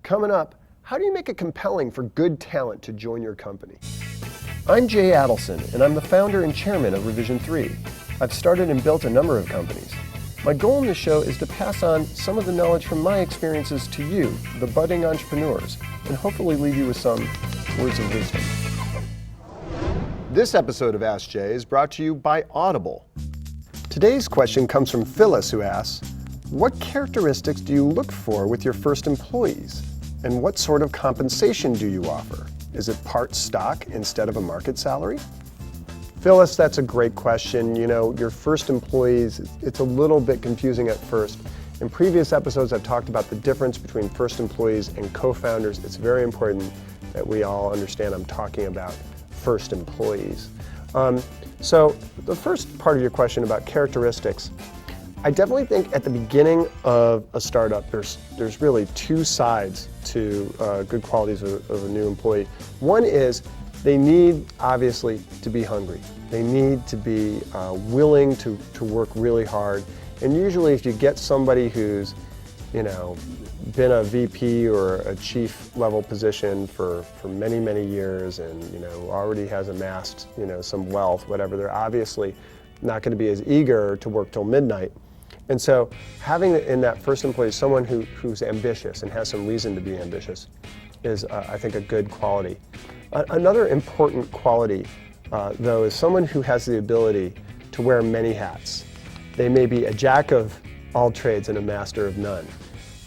Coming up, how do you make it compelling for good talent to join your company? I'm Jay Adelson, and I'm the founder and chairman of Revision 3. I've started and built a number of companies. My goal in this show is to pass on some of the knowledge from my experiences to you, the budding entrepreneurs, and hopefully leave you with some words of wisdom. This episode of AskJay is brought to you by Audible. Today's question comes from Phyllis, who asks, what characteristics do you look for with your first employees? And what sort of compensation do you offer? Is it part stock instead of a market salary? Phyllis, that's a great question. You know, your first employees, it's a little bit confusing at first. In previous episodes, I've talked about the difference between first employees and co-founders. It's very important that we all understand I'm talking about first employees. So the first part of your question about characteristics, I definitely think at the beginning of a startup, there's really two sides to good qualities of a new employee. One is they need, obviously, to be hungry. They need to be willing to work really hard. And usually if you get somebody who's, you know, been a VP or a chief level position for many, many years and, you know, already has amassed, you know, some wealth, whatever, they're obviously not going to be as eager to work till midnight. And so having in that first employee someone who's ambitious and has some reason to be ambitious is, I think, a good quality. Another important quality, though, is someone who has the ability to wear many hats. They may be a jack of all trades and a master of none.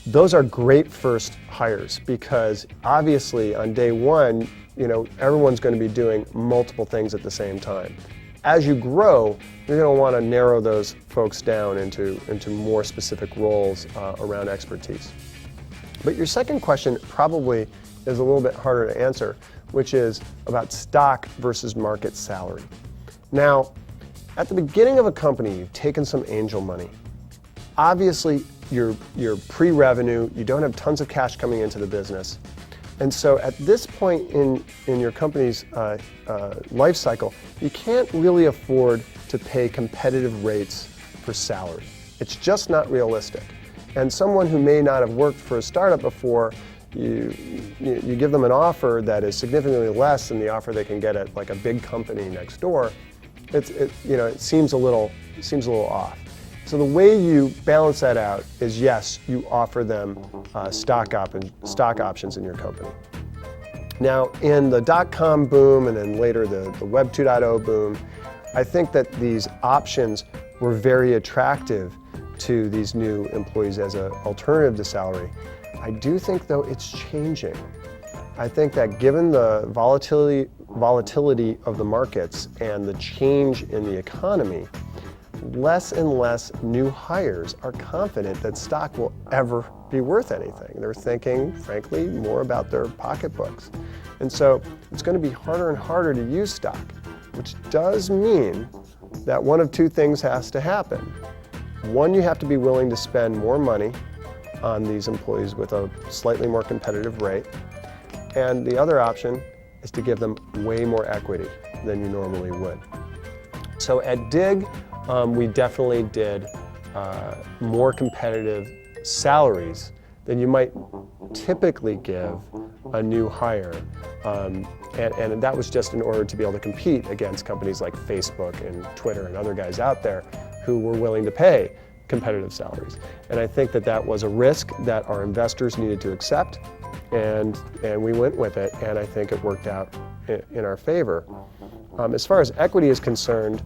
Those are great first hires because obviously on day one, you know, everyone's going to be doing multiple things at the same time. As you grow, you're going to want to narrow those folks down into more specific roles around expertise. But your second question probably is a little bit harder to answer, which is about stock versus market salary. Now, at the beginning of a company, you've taken some angel money. Obviously, you're pre-revenue, you don't have tons of cash coming into the business. And so at this point in your company's life cycle, you can't really afford to pay competitive rates for salary. It's just not realistic. And someone who may not have worked for a startup before, you give them an offer that is significantly less than the offer they can get at like a big company next door. It seems a little off. So the way you balance that out is, yes, you offer them stock options in your company. Now, in the dot-com boom and then later the Web 2.0 boom, I think that these options were very attractive to these new employees as an alternative to salary. I do think, though, it's changing. I think that given the volatility of the markets and the change in the economy, less and less new hires are confident that stock will ever be worth anything. They're thinking, frankly, more about their pocketbooks. And so it's going to be harder and harder to use stock, which does mean that one of two things has to happen. One, you have to be willing to spend more money on these employees with a slightly more competitive rate. And the other option is to give them way more equity than you normally would. So at Digg, we definitely did more competitive salaries than you might typically give a new hire. And that was just in order to be able to compete against companies like Facebook and Twitter and other guys out there who were willing to pay competitive salaries. And I think that was a risk that our investors needed to accept, and we went with it, and I think it worked out in our favor. As far as equity is concerned,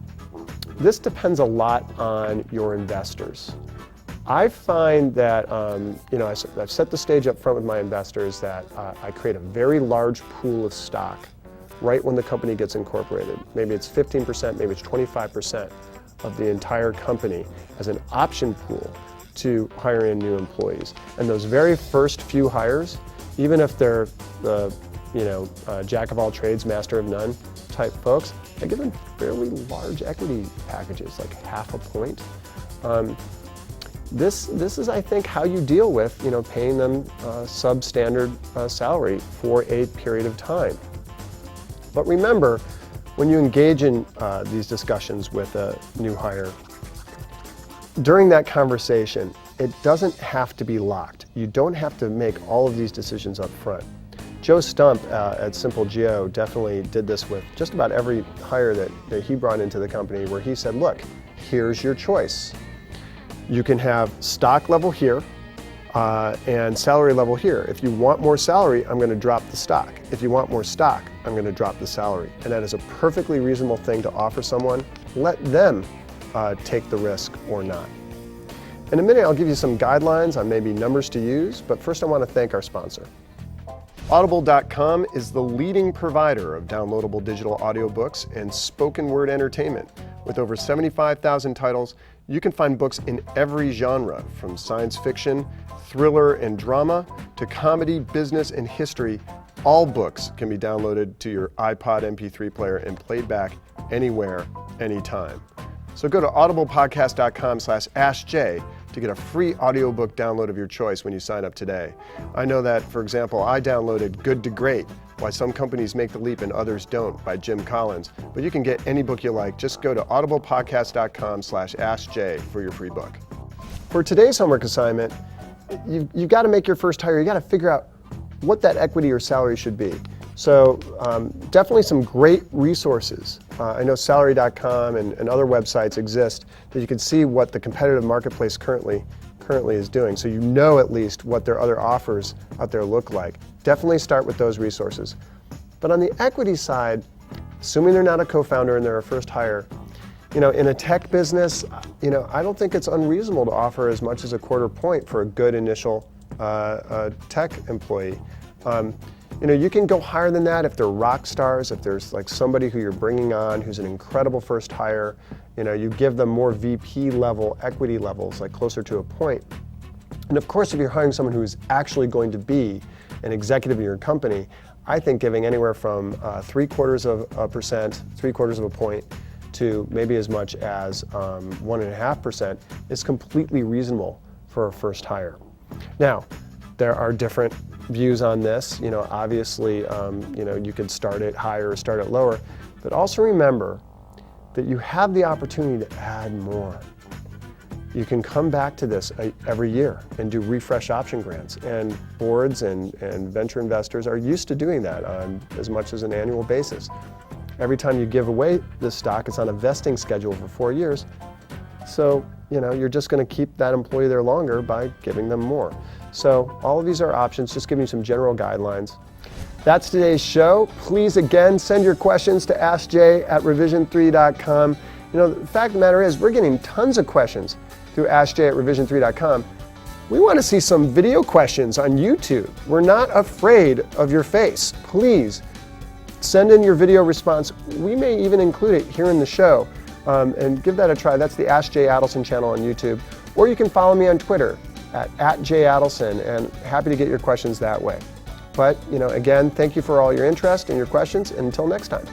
this depends a lot on your investors. I find that, I've set the stage up front with my investors that I create a very large pool of stock right when the company gets incorporated. Maybe it's 15%, maybe it's 25% of the entire company as an option pool to hire in new employees. And those very first few hires, even if they're the jack of all trades, master of none type folks, I give them fairly large equity packages, like half a point. This is, I think, how you deal with paying them substandard salary for a period of time. But remember, when you engage in these discussions with a new hire, during that conversation, it doesn't have to be locked. You don't have to make all of these decisions up front. Joe Stump at SimpleGeo definitely did this with just about every hire that he brought into the company, where he said, look, here's your choice. You can have stock level here and salary level here. If you want more salary, I'm going to drop the stock. If you want more stock, I'm going to drop the salary. And that is a perfectly reasonable thing to offer someone. Let them take the risk or not. In a minute, I'll give you some guidelines on maybe numbers to use, but first I want to thank our sponsor. Audible.com is the leading provider of downloadable digital audiobooks and spoken word entertainment. With over 75,000 titles, you can find books in every genre, from science fiction, thriller, and drama, to comedy, business, and history. All books can be downloaded to your iPod MP3 player and played back anywhere, anytime. So go to audiblepodcast.com/AskJay to get a free audiobook download of your choice when you sign up today. I know that, for example, I downloaded Good to Great, Why Some Companies Make the Leap and Others Don't by Jim Collins. But you can get any book you like. Just go to audiblepodcast.com/AskJay for your free book. For today's homework assignment, you've got to make your first hire. You've got to figure out what that equity or salary should be. So definitely some great resources. I know salary.com and other websites exist that you can see what the competitive marketplace currently is doing. So you know at least what their other offers out there look like. Definitely start with those resources. But on the equity side, assuming they're not a co-founder and they're a first hire, in a tech business, I don't think it's unreasonable to offer as much as a quarter point for a good initial tech employee. You can go higher than that if they're rock stars, if there's like somebody who you're bringing on who's an incredible first hire. You give them more VP level equity levels, like closer to a point. And of course, if you're hiring someone who's actually going to be an executive in your company, I think giving anywhere from 0.75% of a point to maybe as much as 1.5% is completely reasonable for a first hire. Now, there are different views on this. Obviously, you could start it higher or start it lower, but also remember that you have the opportunity to add more. You can come back to this every year and do refresh option grants, and boards and venture investors are used to doing that on as much as an annual basis. Every time you give away this stock, it's on a vesting schedule for 4 years. So, you're just going to keep that employee there longer by giving them more. So all of these are options, just giving you some general guidelines. That's today's show. Please, again, send your questions to AskJay@revision3.com. The fact of the matter is, we're getting tons of questions through AskJay@revision3.com. We want to see some video questions on YouTube. We're not afraid of your face. Please send in your video response. We may even include it here in the show. And give that a try. That's the Ask Jay Adelson channel on YouTube. Or you can follow me on Twitter at Jay Adelson, and happy to get your questions that way. But, again, thank you for all your interest and your questions, and until next time.